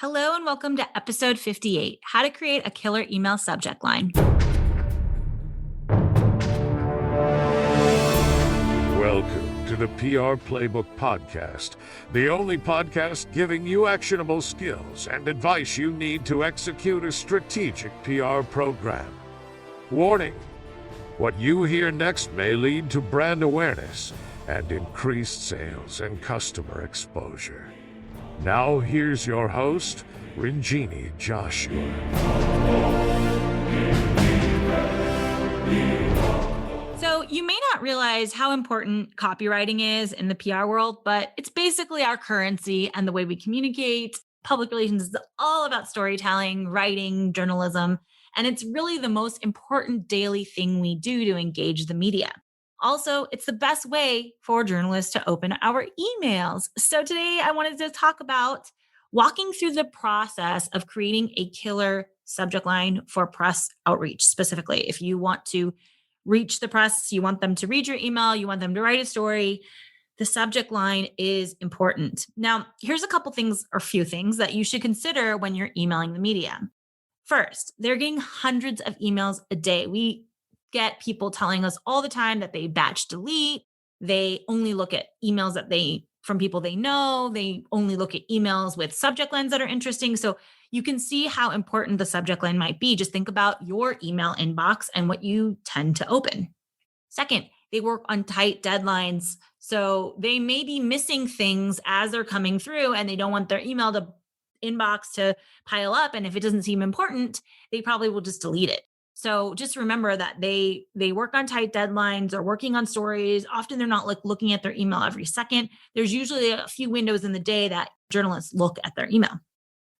Hello and welcome to episode 58, How to Create a Killer Email Subject Line. Welcome to the PR Playbook Podcast, the only podcast giving you actionable skills and advice you need to execute a strategic PR program. Warning: what you hear next may lead to brand awareness and increased sales and customer exposure. Now here's your host, Ranjini Joshua. So, you may not realize how important copywriting is in the PR world, but it's basically our currency and the way we communicate. Public relations is all about storytelling, writing, journalism, and it's really the most important daily thing we do to engage the media. Also, it's the best way for journalists to open our emails. So today I wanted to talk about walking through the process of creating a killer subject line for press outreach. Specifically, if you want to reach the press, you want them to read your email, you want them to write a story, the subject line is important. Now, here's a couple things or few things that you should consider when you're emailing the media. First, they're getting hundreds of emails a day. We get people telling us all the time that they batch delete. They only look at emails from people they know. They only look at emails with subject lines that are interesting. So you can see how important the subject line might be. Just think about your email inbox and what you tend to open. Second, they work on tight deadlines. So they may be missing things as they're coming through and they don't want their email to inbox to pile up. And if it doesn't seem important, they probably will just delete it. So just remember that they work on tight deadlines or working on stories. Often they're not looking at their email every second. There's usually a few windows in the day that journalists look at their email.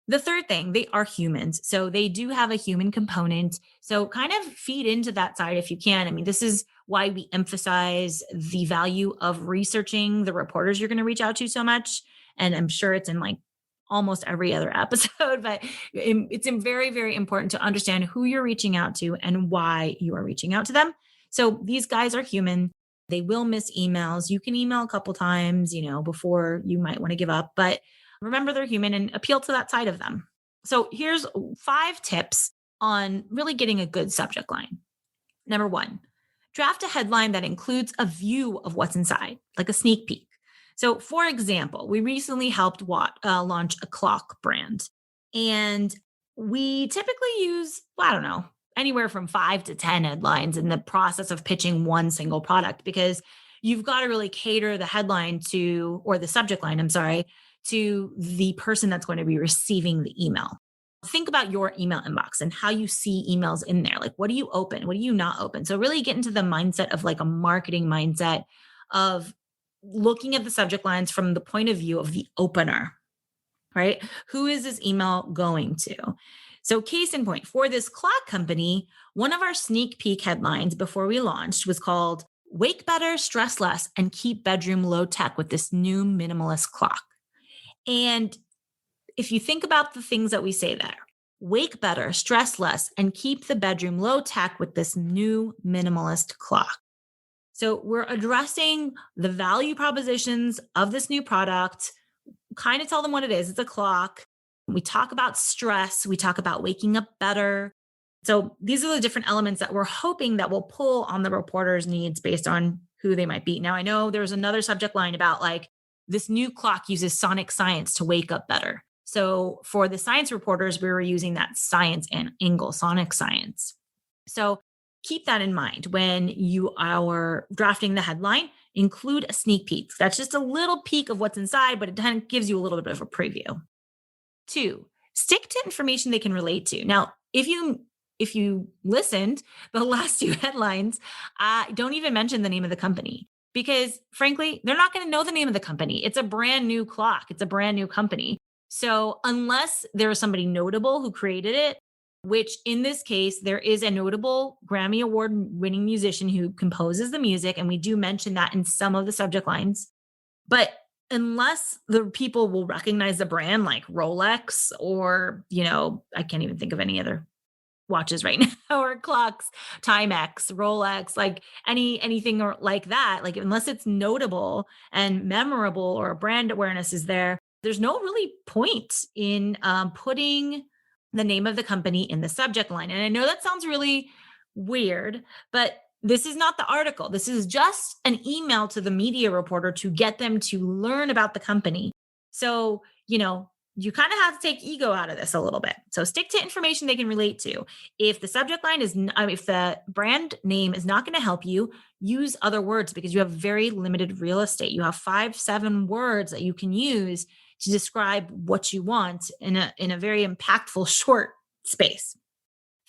The third thing, they are humans. So they do have a human component. So kind of feed into that side if you can. I mean, this is why we emphasize the value of researching the reporters you're going to reach out to so much. And I'm sure it's in almost every other episode, but it's very, very important to understand who you're reaching out to and why you are reaching out to them. So these guys are human. They will miss emails. You can email a couple times, before you might want to give up, but remember they're human and appeal to that side of them. So here's 5 tips on really getting a good subject line. Number 1, draft a headline that includes a view of what's inside, like a sneak peek. So, for example, we recently helped launch a clock brand, and we typically use, anywhere from 5 to 10 headlines in the process of pitching one single product, because you've got to really cater the headline or the subject line, to the person that's going to be receiving the email. Think about your email inbox and how you see emails in there. Like, what do you open? What do you not open? So really get into the mindset of a marketing mindset of looking at the subject lines from the point of view of the opener, right? Who is this email going to? So case in point, for this clock company, one of our sneak peek headlines before we launched was called "Wake Better, Stress Less, and Keep Bedroom Low Tech with this new minimalist clock." And if you think about the things that we say there, wake better, stress less, and keep the bedroom low tech with this new minimalist clock. So we're addressing the value propositions of this new product, kind of tell them what it is. It's a clock. We talk about stress. We talk about waking up better. So these are the different elements that we're hoping that will pull on the reporter's needs based on who they might be. Now, I know there's another subject line about this new clock uses sonic science to wake up better. So for the science reporters, we were using that science and angle, sonic science. So keep that in mind when you are drafting the headline. Include a sneak peek. That's just a little peek of what's inside, but it kind of gives you a little bit of a preview. 2, stick to information they can relate to. Now, if you listened, the last 2 headlines, don't even mention the name of the company, because frankly, they're not going to know the name of the company. It's a brand new clock. It's a brand new company. So unless there is somebody notable who created it, which in this case, there is a notable Grammy Award winning musician who composes the music. And we do mention that in some of the subject lines. But unless the people will recognize the brand like Rolex or, I can't even think of any other watches right now or clocks, Timex, Rolex, anything or like that, unless it's notable and memorable or brand awareness is there, There's no really point in putting the name of the company in the subject line. And I know that sounds really weird, but this is not the article. This is just an email to the media reporter to get them to learn about the company. So, you kind of have to take ego out of this a little bit. So stick to information they can relate to. If the subject line if the brand name is not going to help you, use other words because you have very limited real estate. You have 5-7 words that you can use to describe what you want in a very impactful short space.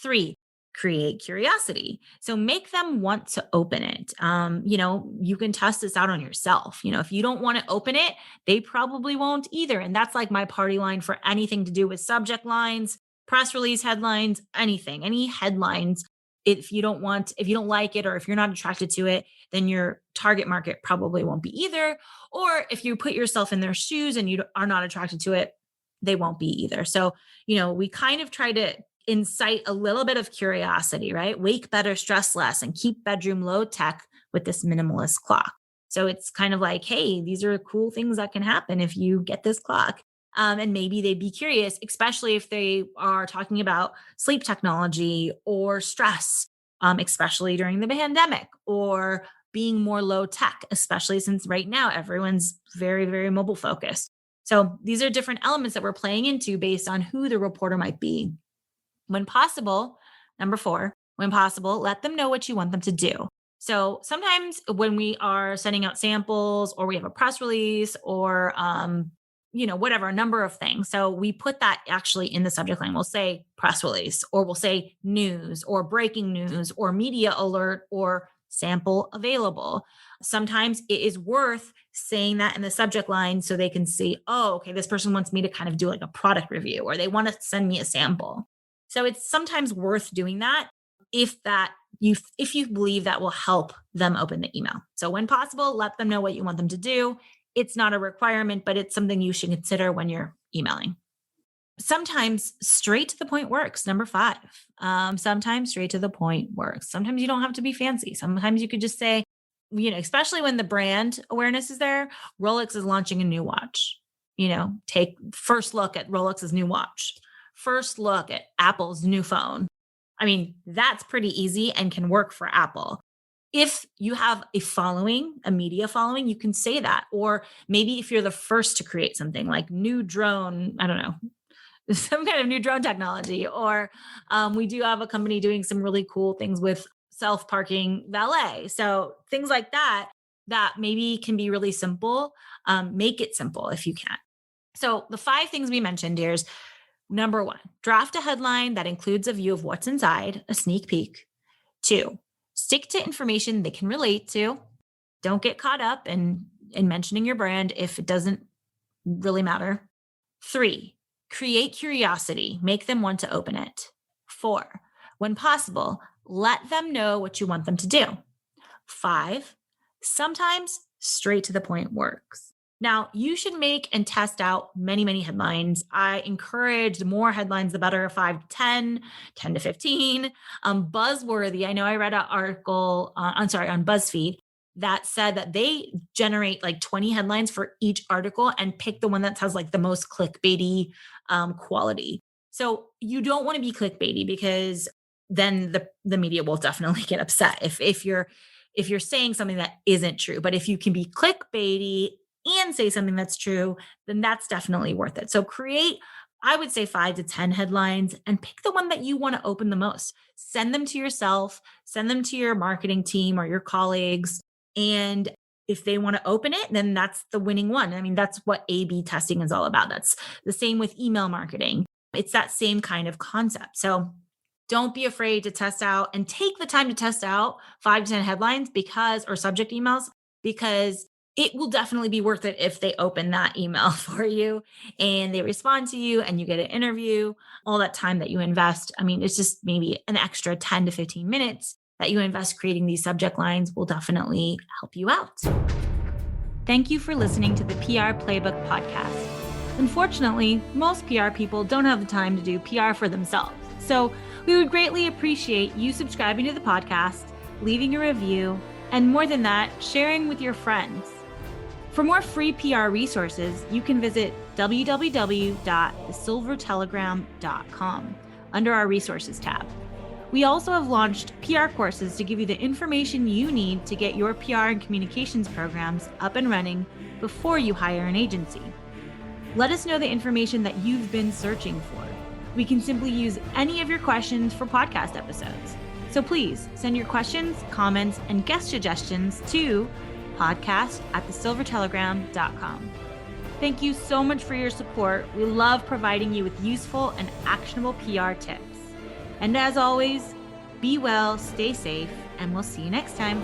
3, create curiosity. So make them want to open it. You can test this out on yourself. If you don't want to open it, they probably won't either. And that's like my party line for anything to do with subject lines, press release headlines, anything, any headlines. If you don't like it, or if you're not attracted to it, then your target market probably won't be either. Or if you put yourself in their shoes and you are not attracted to it, they won't be either. So, we kind of try to incite a little bit of curiosity, right? Wake better, stress less, and keep bedroom low tech with this minimalist clock. So it's kind of like, hey, these are cool things that can happen if you get this clock. And maybe they'd be curious, especially if they are talking about sleep technology or stress, especially during the pandemic, or being more low tech, especially since right now everyone's very, very mobile focused. So these are different elements that we're playing into based on who the reporter might be. When possible, number 4, when possible, let them know what you want them to do. So sometimes when we are sending out samples or we have a press release or, whatever, a number of things. So we put that actually in the subject line. We'll say press release, or we'll say news or breaking news or media alert or sample available. Sometimes it is worth saying that in the subject line so they can see, oh, okay, this person wants me to kind of do like a product review, or they want to send me a sample. So it's sometimes worth doing that if you believe that will help them open the email. So when possible, let them know what you want them to do. It's not a requirement, but it's something you should consider when you're emailing. Sometimes straight to the point works. Number 5, sometimes straight to the point works. Sometimes you don't have to be fancy. Sometimes you could just say, especially when the brand awareness is there, Rolex is launching a new watch. Take first look at Rolex's new watch. First look at Apple's new phone. I mean, that's pretty easy and can work for Apple. If you have a media following, you can say that. Or maybe if you're the first to create something like new drone, I don't know, some kind of new drone technology. Or we do have a company doing some really cool things with self-parking valet. So things like that maybe can be really simple. Make it simple if you can. So the 5 things we mentioned, dears. Number 1, draft a headline that includes a view of what's inside, a sneak peek. 2, stick to information they can relate to. Don't get caught up in mentioning your brand if it doesn't really matter. 3, create curiosity. Make them want to open it. 4, when possible, let them know what you want them to do. 5, sometimes straight to the point works. Now, you should make and test out many, many headlines. I encourage the more headlines, the better, 5 to 10, 10 to 15. Buzzworthy. I know I read an article on BuzzFeed that said that they generate like 20 headlines for each article and pick the one that has like the most clickbaity quality. So you don't want to be clickbaity because then the media will definitely get upset if you're saying something that isn't true. But if you can be clickbaity and say something that's true, then that's definitely worth it. So create, I would say 5 to 10 headlines and pick the one that you want to open the most. Send them to yourself, send them to your marketing team or your colleagues. And if they want to open it, then that's the winning one. I mean, that's what A/B testing is all about. That's the same with email marketing. It's that same kind of concept. So don't be afraid to test out and take the time to test out 5 to 10 headlines or subject emails, because it will definitely be worth it if they open that email for you and they respond to you and you get an interview. All that time that you invest, I mean, it's just maybe an extra 10 to 15 minutes that you invest creating these subject lines will definitely help you out. Thank you for listening to the PR Playbook podcast. Unfortunately, most PR people don't have the time to do PR for themselves. So we would greatly appreciate you subscribing to the podcast, leaving a review, and more than that, sharing with your friends. For more free PR resources, you can visit www.thesilvertelegram.com under our resources tab. We also have launched PR courses to give you the information you need to get your PR and communications programs up and running before you hire an agency. Let us know the information that you've been searching for. We can simply use any of your questions for podcast episodes. So please send your questions, comments, and guest suggestions to podcast@thesilvertelegram.com. Thank you so much for your support. We love providing you with useful and actionable PR tips. And as always, be well, stay safe, and we'll see you next time.